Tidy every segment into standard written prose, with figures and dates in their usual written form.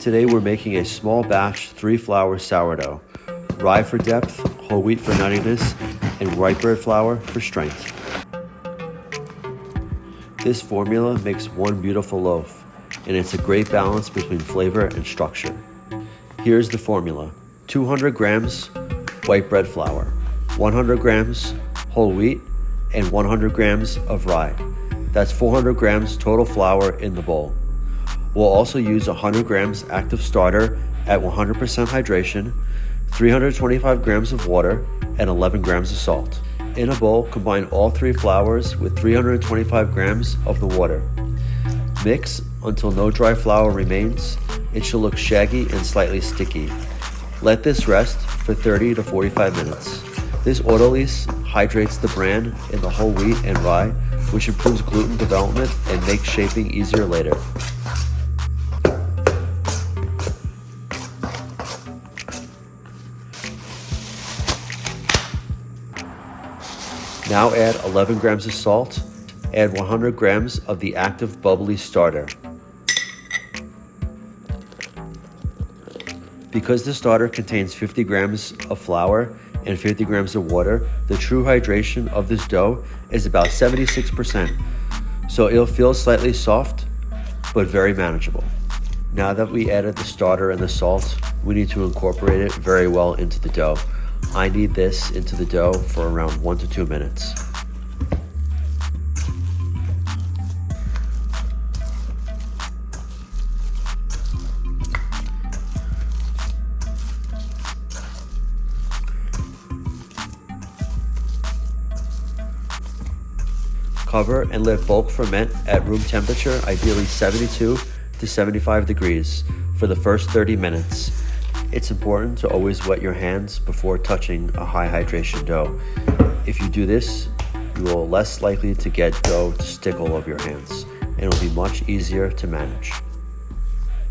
Today we're making a small batch 3-flour sourdough, rye for depth, whole wheat for nuttiness, and white bread flour for strength. This formula makes one beautiful loaf, and it's a great balance between flavor and structure. Here's the formula: 200 grams white bread flour, 100 grams whole wheat, and 100 grams of rye. That's 400 grams total flour in the bowl. We'll also use 100 grams active starter at 100% hydration, 325 grams of water, and 11 grams of salt. In a bowl, combine all 3 flours with 325 grams of the water. Mix until no dry flour remains. It should look shaggy and slightly sticky. Let this rest for 30 to 45 minutes. This Autolyse hydrates the bran in the whole wheat and rye, which improves gluten development and makes shaping easier later. Now add 11 grams of salt. Add 100 grams of the active bubbly starter. Because the starter contains 50 grams of flour and 50 grams of water, the true hydration of this dough is about 76%. So it'll feel slightly soft, but very manageable. Now that we added the starter and the salt, we need to incorporate it very well into the dough. I knead this into the dough for around 1 to 2 minutes. Cover and let bulk ferment at room temperature, ideally 72 to 75 degrees, for the first 30 minutes. It's important to always wet your hands before touching a high hydration dough. If you do this, you are less likely to get dough to stick all over your hands, and it will be much easier to manage.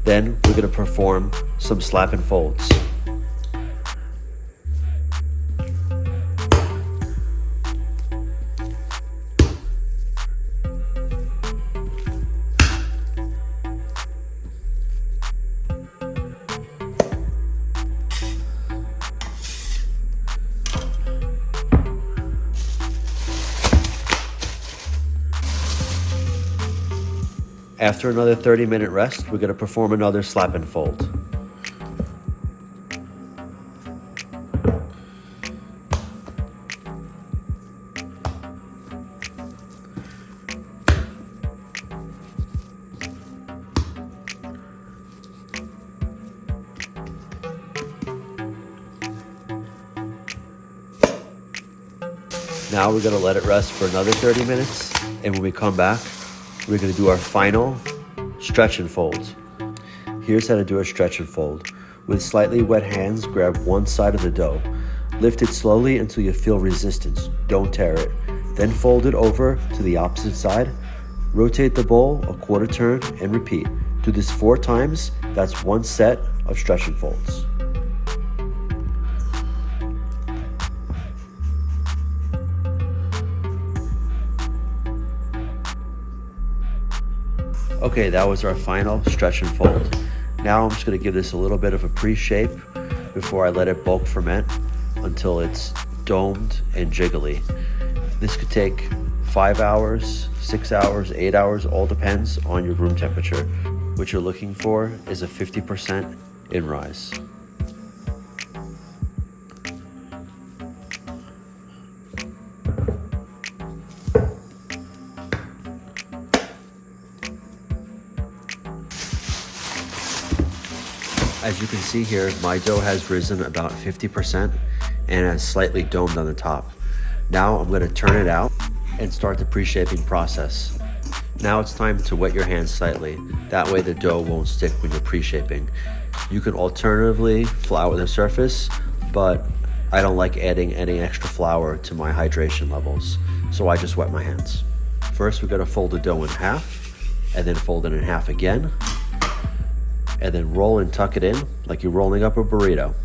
Then we're going to perform some slap and folds. After another 30-minute rest, we're going to perform another slap and fold. Now we're going to let it rest for another 30 minutes, and when we come back, we're going to do our final stretch and fold. Here's how to do a stretch and fold. With slightly wet hands, grab one side of the dough. Lift it slowly until you feel resistance. Don't tear it. Then fold it over to the opposite side. Rotate the bowl a quarter turn and repeat. Do this 4 times. That's 1 set of stretch and folds. Okay, that was our final stretch and fold. Now I'm just going to give this a little bit of a pre-shape before I let it bulk ferment until it's domed and jiggly. This could take 5 hours, 6 hours, 8 hours, all depends on your room temperature. What you're looking for is a 50% in rise. As you can see here, my dough has risen about 50% and has slightly domed on the top. Now I'm going to turn it out and start the pre-shaping process. Now it's time to wet your hands slightly. That way the dough won't stick when you're pre-shaping. You can alternatively flour the surface, but I don't like adding any extra flour to my hydration levels, so I just wet my hands. First, we're going to fold the dough in half, and then fold it in half again, and then roll and tuck it in like you're rolling up a burrito.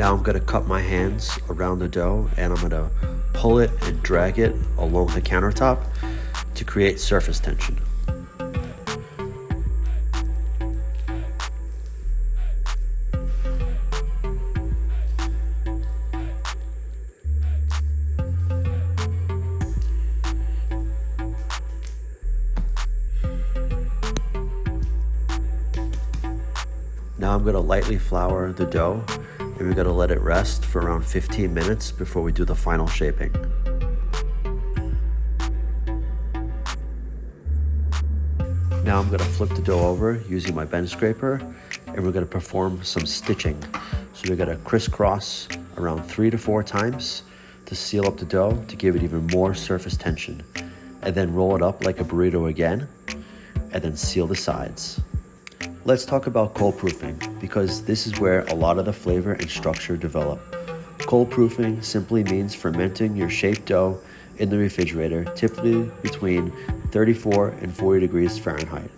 Now I'm gonna cup my hands around the dough and I'm gonna pull it and drag it along the countertop to create surface tension. Now I'm gonna lightly flour the dough and we're gonna let it rest for around 15 minutes before we do the final shaping. Now I'm gonna flip the dough over using my bench scraper and we're gonna perform some stitching. So we're gonna crisscross around 3 to 4 times to seal up the dough to give it even more surface tension. And then roll it up like a burrito again and then seal the sides. Let's talk about cold proofing because this is where a lot of the flavor and structure develop. Cold proofing simply means fermenting your shaped dough in the refrigerator, typically between 34 and 40 degrees Fahrenheit.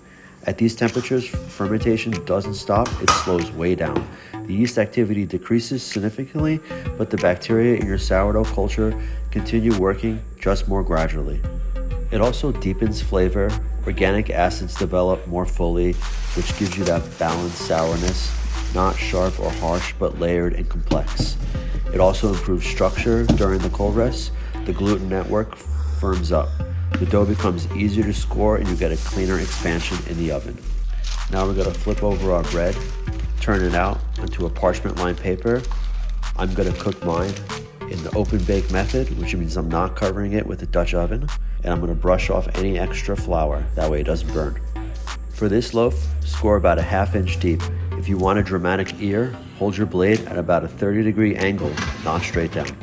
At these temperatures, fermentation doesn't stop, it slows way down. The yeast activity decreases significantly, but the bacteria in your sourdough culture continue working just more gradually. It also deepens flavor. Organic acids develop more fully, which gives you that balanced sourness, not sharp or harsh, but layered and complex. It also improves structure during the cold rest. The gluten network firms up. The dough becomes easier to score and you get a cleaner expansion in the oven. Now we're gonna flip over our bread, turn it out onto a parchment lined paper. I'm gonna cook mine in the open bake method, which means I'm not covering it with a Dutch oven, and I'm gonna brush off any extra flour, that way it doesn't burn. For this loaf, score about a 1/2 inch deep. If you want a dramatic ear, hold your blade at about a 30-degree angle, not straight down.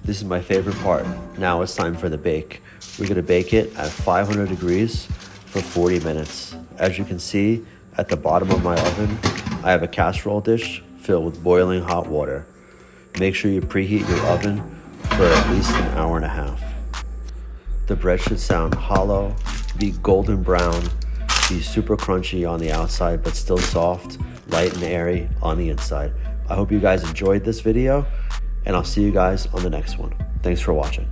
This is my favorite part. Now it's time for the bake. We're gonna bake it at 500 degrees for 40 minutes. As you can see, at the bottom of my oven, I have a casserole dish filled with boiling hot water. Make sure you preheat your oven for at least an hour and a half. The bread should sound hollow, be golden brown, be super crunchy on the outside, but still soft, light and airy on the inside. I hope you guys enjoyed this video, and I'll see you guys on the next one. Thanks for watching.